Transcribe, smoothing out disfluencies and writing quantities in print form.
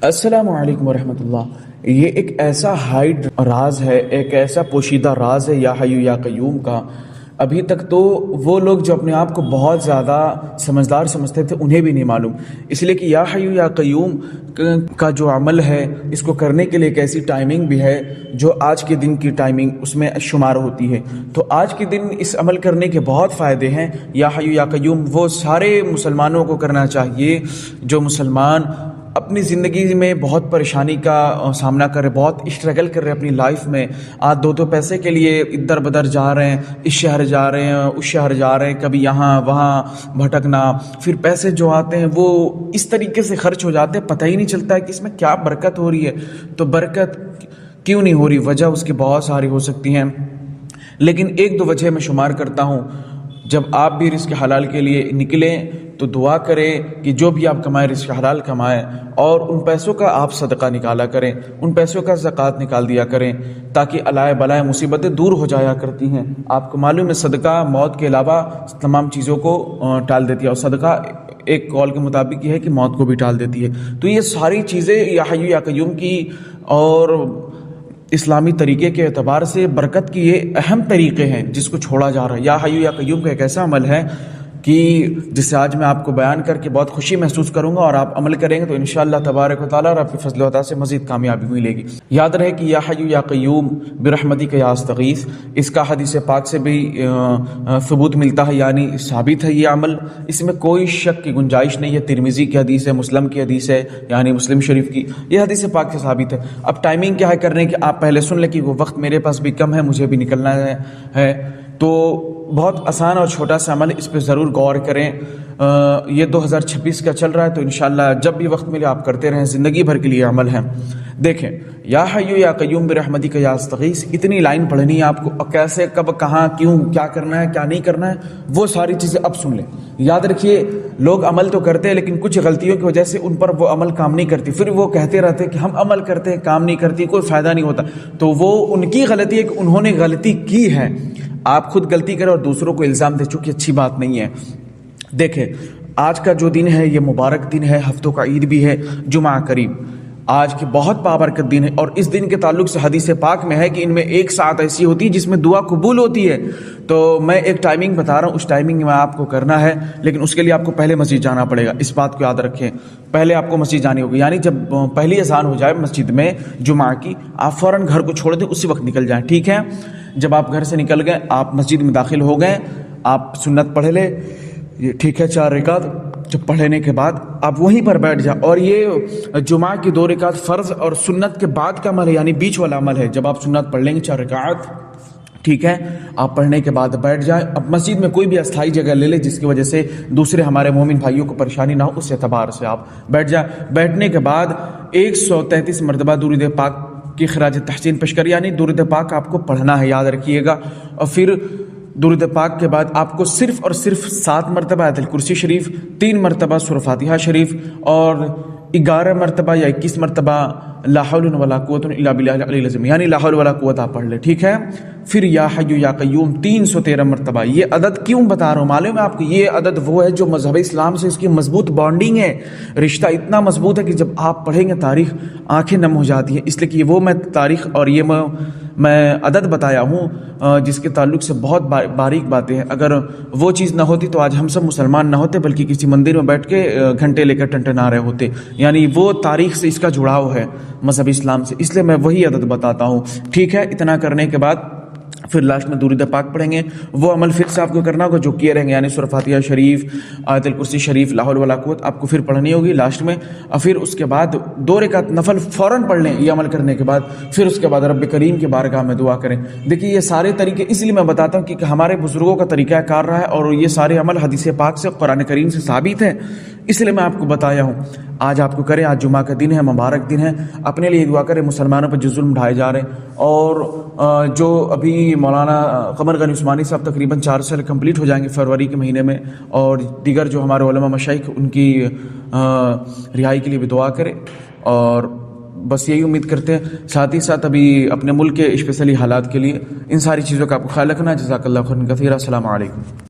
السلام علیکم ورحمۃ اللہ۔ یہ ایک ایسا ہائڈ راز ہے، ایک ایسا پوشیدہ راز ہے یا حی یا قیوم کا۔ ابھی تک تو وہ لوگ جو اپنے آپ کو بہت زیادہ سمجھدار سمجھتے تھے انہیں بھی نہیں معلوم، اس لیے کہ یا حی یا قیوم کا جو عمل ہے اس کو کرنے کے لیے ایک ایسی ٹائمنگ بھی ہے جو آج کے دن کی ٹائمنگ اس میں شمار ہوتی ہے۔ تو آج کے دن اس عمل کرنے کے بہت فائدے ہیں۔ یا حی یا قیوم وہ سارے مسلمانوں کو کرنا چاہیے جو مسلمان اپنی زندگی میں بہت پریشانی کا سامنا کر رہے، بہت اسٹرگل کر رہے اپنی لائف میں، آج دو پیسے کے لیے ادھر بدر جا رہے ہیں، اس شہر جا رہے ہیں اس شہر جا رہے ہیں، کبھی یہاں وہاں بھٹکنا، پھر پیسے جو آتے ہیں وہ اس طریقے سے خرچ ہو جاتے ہیں، پتہ ہی نہیں چلتا ہے کہ اس میں کیا برکت ہو رہی ہے۔ تو برکت کیوں نہیں ہو رہی؟ وجہ اس کی بہت ساری ہو سکتی ہیں، لیکن ایک دو وجہ میں شمار کرتا ہوں۔ جب آپ بھی رزق حلال کے لیے نکلیں تو دعا کریں کہ جو بھی آپ کمائیں رزق حلال کمائیں، اور ان پیسوں کا آپ صدقہ نکالا کریں، ان پیسوں کا زکوٰۃ نکال دیا کریں، تاکہ علائے بلائے مصیبتیں دور ہو جایا کرتی ہیں۔ آپ کو معلوم ہے صدقہ موت کے علاوہ تمام چیزوں کو ٹال دیتی ہے، اور صدقہ ایک قول کے مطابق یہ ہے کہ موت کو بھی ٹال دیتی ہے۔ تو یہ ساری چیزیں یا حی یا قیوم کی اور اسلامی طریقے کے اعتبار سے برکت کی یہ اہم طریقے ہیں جس کو چھوڑا جا رہا ہے۔ یا حی یا قیوم کا ایک ایسا عمل ہے کہ جسے آج میں آپ کو بیان کر کے بہت خوشی محسوس کروں گا، اور آپ عمل کریں گے تو انشاءاللہ تبارک و تعالیٰ رب کی فضل و عطا سے مزید کامیابی ملے گی۔ یاد رہے کہ یا حی یا قیوم برحمتک یا استغیث، اس کا حدیث پاک سے بھی ثبوت ملتا ہے، یعنی ثابت ہے یہ عمل، اس میں کوئی شک کی گنجائش نہیں ہے۔ ترمذی کی حدیث ہے، مسلم کی حدیث ہے، یعنی مسلم شریف کی، یہ حدیث پاک سے ثابت ہے۔ اب ٹائمنگ کیا ہے کرنے کی؟ آپ پہلے سن لیں کہ وہ وقت میرے پاس بھی کم ہے، مجھے بھی نکلنا ہے، تو بہت آسان اور چھوٹا سا عمل، اس پہ ضرور غور کریں۔ یہ 2026 کا چل رہا ہے، تو انشاءاللہ جب بھی وقت ملے آپ کرتے رہیں، زندگی بھر کے لیے عمل ہے۔ دیکھیں، یا حی یا قیوم برحمتک یا استغیث، اتنی لائن پڑھنی ہے آپ کو، اور کیسے، کب، کہاں، کیوں، کیا کرنا ہے کیا نہیں کرنا ہے، وہ ساری چیزیں اب سن لیں۔ یاد رکھیے، لوگ عمل تو کرتے ہیں لیکن کچھ غلطیوں کی وجہ سے ان پر وہ عمل کام نہیں کرتی، پھر وہ کہتے رہتے کہ ہم عمل کرتے ہیں کام نہیں کرتی، کوئی فائدہ نہیں ہوتا۔ تو وہ ان کی غلطی ہے کہ انہوں نے غلطی کی ہے۔ آپ خود غلطی کریں اور دوسروں کو الزام دے چکے اچھی بات نہیں ہے۔ دیکھیں، آج کا جو دن ہے یہ مبارک دن ہے، ہفتوں کا عید بھی ہے، جمعہ قریب، آج کی بہت بابرکت دن ہے، اور اس دن کے تعلق سے حدیث پاک میں ہے کہ ان میں ایک ساعت ایسی ہوتی ہے جس میں دعا قبول ہوتی ہے۔ تو میں ایک ٹائمنگ بتا رہا ہوں، اس ٹائمنگ میں آپ کو کرنا ہے، لیکن اس کے لیے آپ کو پہلے مسجد جانا پڑے گا، اس بات کو یاد رکھیں۔ پہلے آپ کو مسجد جانی ہوگی، یعنی جب پہلی اذان ہو جائے مسجد میں جمعہ کی، آپ فوراً گھر کو چھوڑ دیں، اسی وقت نکل جائیں، ٹھیک ہے؟ جب آپ گھر سے نکل گئے، آپ مسجد میں داخل ہو گئے، آپ سنت پڑھ لے، یہ ٹھیک ہے، 4 رکعت جب پڑھنے کے بعد آپ وہیں پر بیٹھ جائیں۔ اور یہ جمعہ کی 2 رکعت فرض اور سنت کے بعد کا عمل ہے، یعنی بیچ والا عمل ہے۔ جب آپ سنت پڑھ لیں گے 4 رکعت، ٹھیک ہے، آپ پڑھنے کے بعد بیٹھ جائیں۔ اب مسجد میں کوئی بھی استھائی جگہ لے لیں جس کی وجہ سے دوسرے ہمارے مومن بھائیوں کو پریشانی نہ ہو، اس اعتبار سے آپ بیٹھ جائیں۔ بیٹھنے کے بعد 133 مرتبہ درود پاک کی خراج تحسین پیش کر، یعنی درود پاک آپ کو پڑھنا ہے، یاد رکھیے گا۔ اور پھر درود پاک کے بعد آپ کو صرف اور صرف 7 مرتبہ آیت الکرسی شریف، 3 مرتبہ سورہ فاتحہ شریف، اور 11 مرتبہ یا 21 مرتبہ لا حول ولا قوت الا باللہ العلی العظیم، یعنی لا حول ولا قوت آپ پڑھ لیں، ٹھیک ہے؟ پھر یا حی یا قیوم 313 مرتبہ۔ یہ عدد کیوں بتا رہا ہوں معلوم ہے آپ کو؟ یہ عدد وہ ہے جو مذہب اسلام سے اس کی مضبوط بانڈنگ ہے، رشتہ اتنا مضبوط ہے کہ جب آپ پڑھیں گے تاریخ آنکھیں نم ہو جاتی ہیں، اس لیے کہ وہ میں تاریخ اور یہ میں عدد بتایا ہوں جس کے تعلق سے بہت باریک باتیں ہیں۔ اگر وہ چیز نہ ہوتی تو آج ہم سب مسلمان نہ ہوتے، بلکہ کسی مندر میں بیٹھ کے گھنٹے لے کر ٹنٹنا رہے ہوتے، یعنی وہ تاریخ سے اس کا جڑاؤ ہے مذہب اسلام سے، اس لیے میں وہی عدد بتاتا ہوں، ٹھیک ہے؟ اتنا کرنے کے بعد پھر لاسٹ میں درود پاک پڑھیں گے، وہ عمل پھر سے آپ کو کرنا ہوگا جو کیے رہیں گے، یعنی سورہ فاتحہ شریف، آیت الکرسی شریف، لا حول ولا قوت آپ کو پھر پڑھنی ہوگی لاسٹ میں، اور پھر اس کے بعد 2 رکعت نفل فوراً پڑھ لیں یہ عمل کرنے کے بعد، پھر اس کے بعد رب کریم کی بارگاہ میں دعا کریں۔ دیکھیے، یہ سارے طریقے اس لیے میں بتاتا ہوں کہ ہمارے بزرگوں کا طریقہ کار رہا ہے، اور یہ سارے عمل حدیث پاک سے، قرآن کریم سے ثابت ہے، اس لیے میں آپ کو بتایا ہوں۔ آج آپ کو کریں، آج جمعہ کا دن ہے، مبارک دن ہے، اپنے لیے دعا کریں، مسلمانوں پر جو ظلم ڈھائے جا رہے ہیں، اور جو ابھی مولانا قمر غنی عثمانی صاحب تقریباً 4 سال کمپلیٹ ہو جائیں گے فروری کے مہینے میں، اور دیگر جو ہمارے علماء مشائخ ان کی رہائی کے لیے بھی دعا کریں، اور بس یہی امید کرتے ہیں۔ ساتھ ہی ساتھ ابھی اپنے ملک کے اسپیشلی حالات کے لیے ان ساری چیزوں کا آپ کو خیال رکھنا ہے۔ جزاک اللہ خیرا کثیرا، السلام علیکم۔